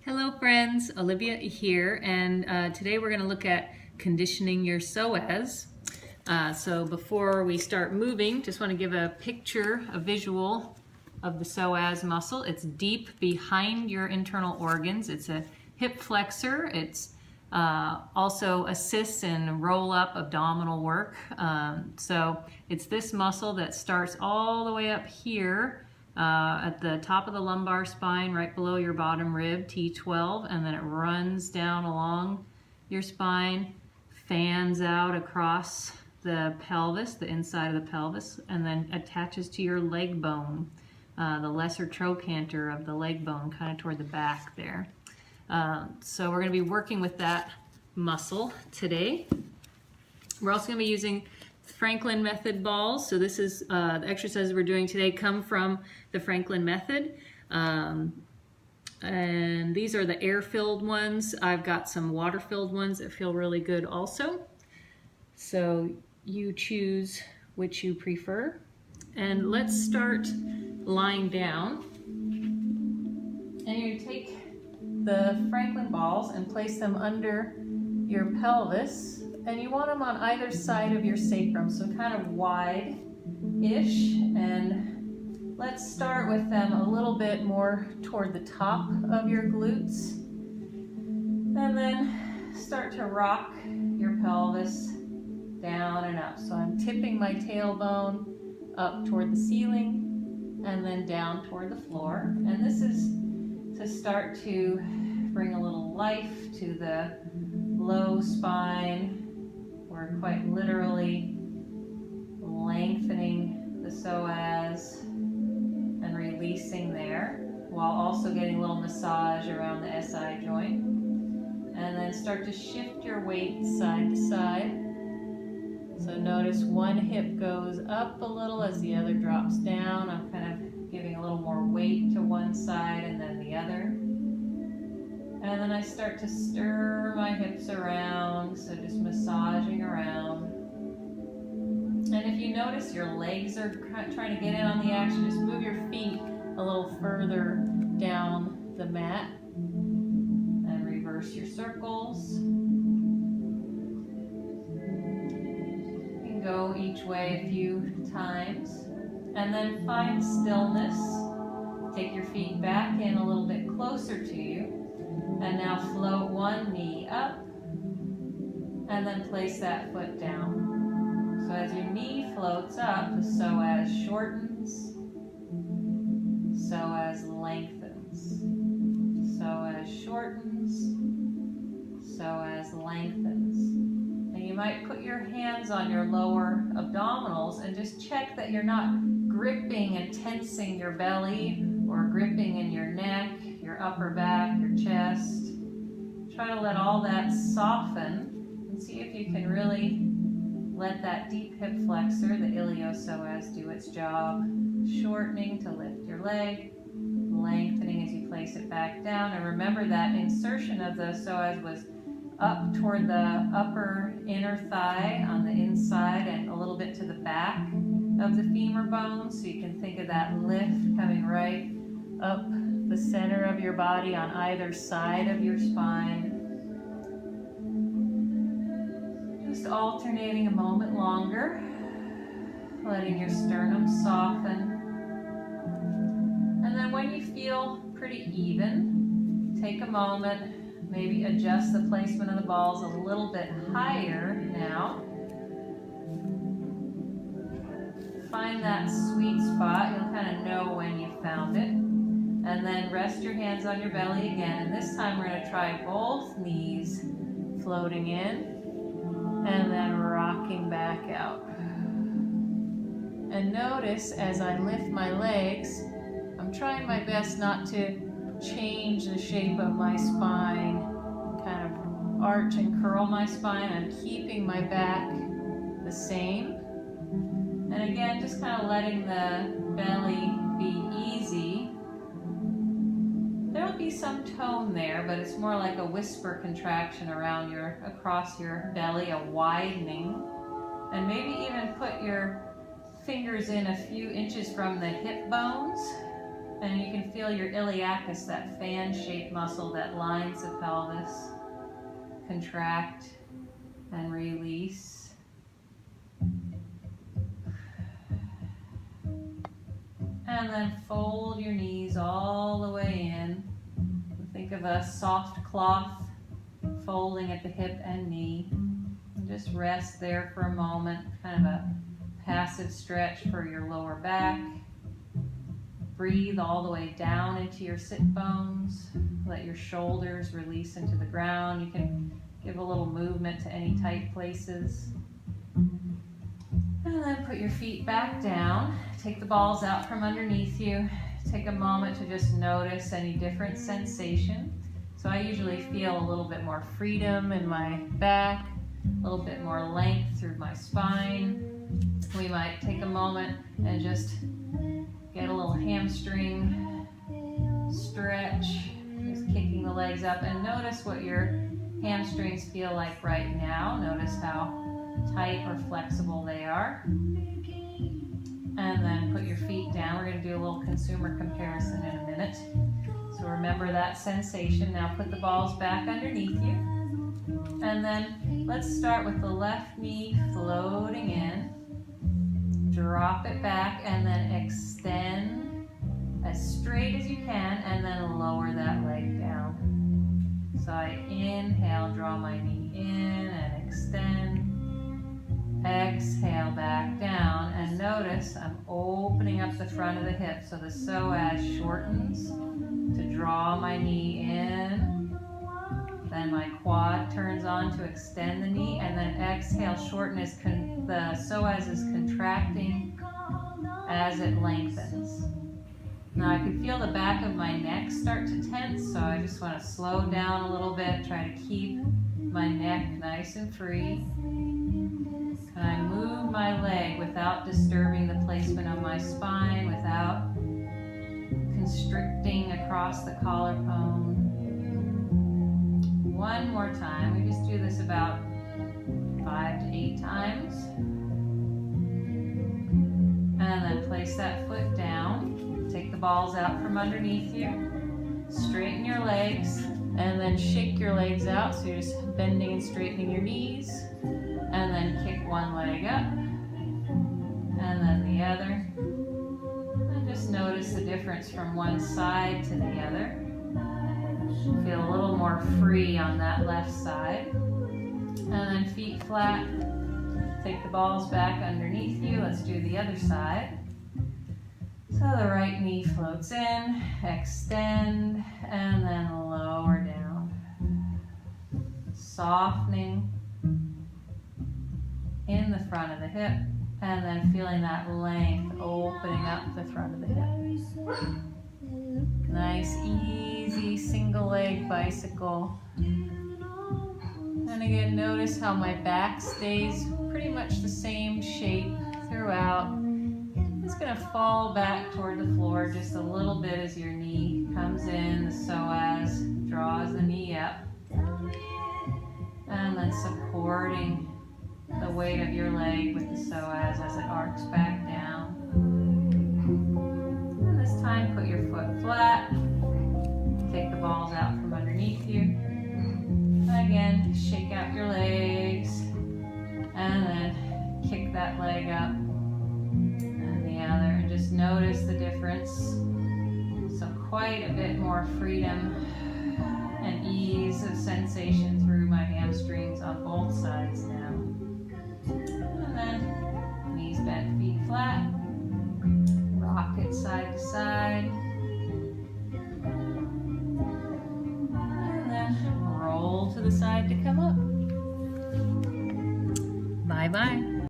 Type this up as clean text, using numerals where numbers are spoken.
Hello friends, Olivia here, and today we're going to look at conditioning your psoas. So before we start moving, just want to give a picture, a visual of the psoas muscle. It's deep behind your internal organs. It's a hip flexor. It's also assists in roll-up abdominal work. So it's this muscle that starts all the way up here at the top of the lumbar spine, right below your bottom rib, T12, and then it runs down along your spine, fans out across the pelvis, the inside of the pelvis, and then attaches to your leg bone, the lesser trochanter of the leg bone, kind of toward the back there. So we're going to be working with that muscle today. We're also going to be using Franklin method balls. So this is the exercises we're doing today come from the Franklin method. And these are the air-filled ones. I've got some water-filled ones that feel really good also. So you choose which you prefer. And let's start lying down. And you take the Franklin balls and place them under your pelvis. And you want them on either side of your sacrum, so kind of wide-ish. And let's start with them a little bit more toward the top of your glutes. And then start to rock your pelvis down and up. So I'm tipping my tailbone up toward the ceiling and then down toward the floor. And this is to start to bring a little life to the low spine. We're quite literally lengthening the psoas and releasing there, while also getting a little massage around the SI joint. And then start to shift your weight side to side. So notice one hip goes up a little as the other drops down. I'm kind of giving a little more weight to one side and then the other. And then I start to stir my hips around, so just massaging around. And if you notice your legs are trying to get in on the action, just move your feet a little further down the mat and reverse your circles. You can go each way a few times. And then find stillness. Take your feet back in a little bit closer to you. And now float one knee up, and then place that foot down. So as your knee floats up, the psoas shortens, psoas lengthens, psoas shortens, psoas lengthens. And you might put your hands on your lower abdominals and just check that you're not gripping and tensing your belly or gripping in your neck, your upper back, your chest. Try to let all that soften and see if you can really let that deep hip flexor, the iliopsoas, do its job. Shortening to lift your leg, lengthening as you place it back down. And remember that insertion of the psoas was up toward the upper inner thigh on the inside and a little bit to the back of the femur bone. So you can think of that lift coming right up the center of your body on either side of your spine. Just alternating a moment longer, letting your sternum soften. And then when you feel pretty even, take a moment, maybe adjust the placement of the balls a little bit higher now. Find that sweet spot. You'll kind of know when you found it. And then rest your hands on your belly again. And this time we're going to try both knees floating in and then rocking back out. And notice as I lift my legs, I'm trying my best not to change the shape of my spine, kind of arch and curl my spine. I'm keeping my back the same. And again, just kind of letting the belly be easy. There'll be some tone there, but it's more like a whisper contraction around across your belly, a widening. And maybe even put your fingers in a few inches from the hip bones And you can feel your iliacus, that fan-shaped muscle that lines the pelvis, contract and release. And then fold your knees all the way in. Think of a soft cloth folding at the hip and knee. And just rest there for a moment, kind of a passive stretch for your lower back. Breathe all the way down into your sit bones. Let your shoulders release into the ground. You can give a little movement to any tight places. And then put your feet back down. Take the balls out from underneath you. Take a moment to just notice any different sensation. So I usually feel a little bit more freedom in my back, a little bit more length through my spine. We might take a moment and just get a little hamstring stretch, just kicking the legs up, and notice what your hamstrings feel like right now. Notice how tight or flexible they are. And then put your feet down. We're going to do a little consumer comparison in a minute. So remember that sensation. Now put the balls back underneath you. And then let's start with the left knee floating in. Drop it back and then extend as straight as you can, and then lower that leg down. So I inhale, draw my knee in and extend. Exhale back down, and notice I'm opening up the front of the hip, so the psoas shortens to draw my knee in. Then my quad turns on to extend the knee, and then exhale, shorten as the psoas is contracting as it lengthens. Now I can feel the back of my neck start to tense, so I just want to slow down a little bit, try to keep my neck nice and free. And I move my leg without disturbing the placement of my spine, without constricting across the collarbone. One more time. We just do this about 5 to 8 times. And then place that foot down. Take the balls out from underneath you. Straighten your legs, and then shake your legs out. So you're just bending and straightening your knees. And then kick one leg up, and then the other. And just notice the difference from one side to the other. Feel a little more free on that left side. And then feet flat. Take the balls back underneath you. Let's do the other side. So the right knee floats in, extend, and then lower down. Softening in the front of the hip, and then feeling that length opening up the front of the hip. Nice, easy single leg bicycle. And again, notice how my back stays pretty much the same shape throughout. It's going to fall back toward the floor just a little bit as your knee comes in, the psoas draws the knee up, and then supporting the weight of your leg with the psoas as it arcs back down. And this time, put your foot flat. Take the balls out from underneath you. Again, shake out your legs, and then kick that leg up and the other. And just notice the difference. So quite a bit more freedom and ease of sensation through my hamstrings on both sides now. And then knees bent, feet flat. Rock it side to side. And then roll to the side to come up. Bye-bye.